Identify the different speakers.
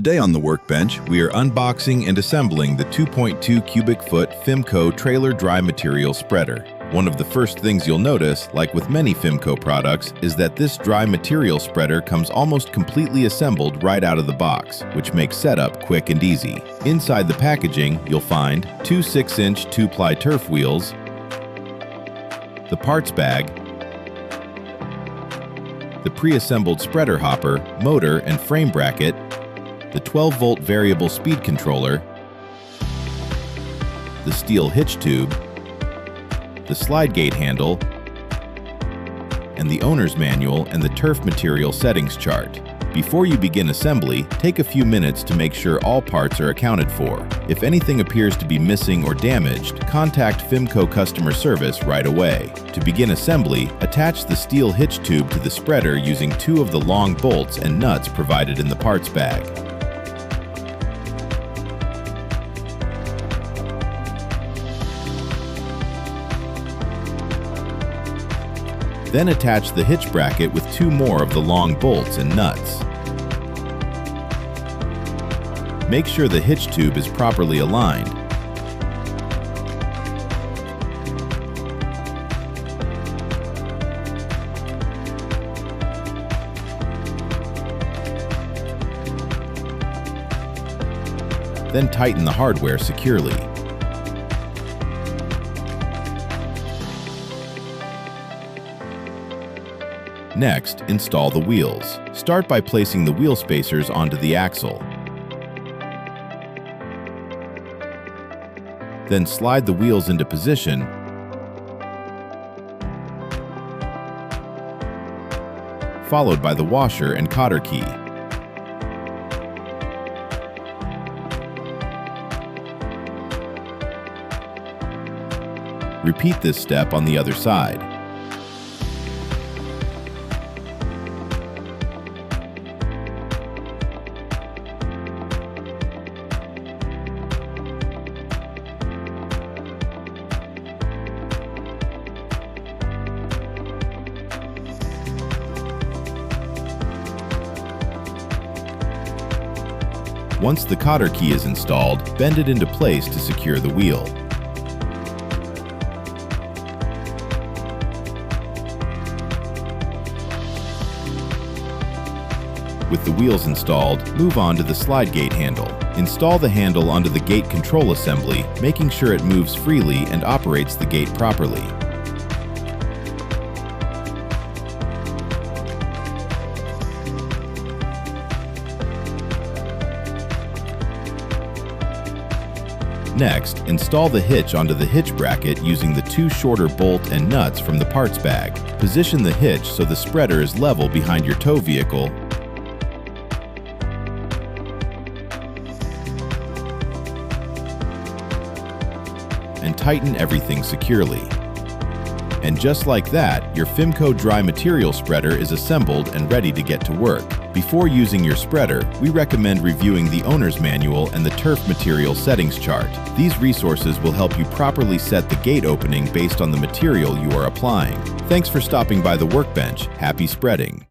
Speaker 1: Today on the Workbench, we are unboxing and assembling the 2.2 cubic foot FIMCO trailer dry material spreader. One of the first things you'll notice, like with many FIMCO products, is that this dry material spreader comes almost completely assembled right out of the box, which makes setup quick and easy. Inside the packaging, you'll find two 6-inch 2-ply turf wheels, the parts bag, the pre-assembled spreader hopper, motor, and frame bracket, the 12-volt variable speed controller, the steel hitch tube, the slide gate handle, and the owner's manual and the turf material settings chart. Before you begin assembly, take a few minutes to make sure all parts are accounted for. If anything appears to be missing or damaged, contact FIMCO customer service right away. To begin assembly, attach the steel hitch tube to the spreader using 2 of the long bolts and nuts provided in the parts bag. Then attach the hitch bracket with 2 more of the long bolts and nuts. Make sure the hitch tube is properly aligned. Then tighten the hardware securely. Next, install the wheels. Start by placing the wheel spacers onto the axle. Then slide the wheels into position followed by the washer and cotter key. Repeat this step on the other side. Once the cotter key is installed, bend it into place to secure the wheel. With the wheels installed, move on to the slide gate handle. Install the handle onto the gate control assembly, making sure it moves freely and operates the gate properly. Next, install the hitch onto the hitch bracket using the 2 shorter bolt and nuts from the parts bag. Position the hitch so the spreader is level behind your tow vehicle and tighten everything securely. And just like that, your FIMCO dry material spreader is assembled and ready to get to work. Before using your spreader, we recommend reviewing the owner's manual and the turf material settings chart. These resources will help you properly set the gate opening based on the material you are applying. Thanks for stopping by the Workbench. Happy spreading!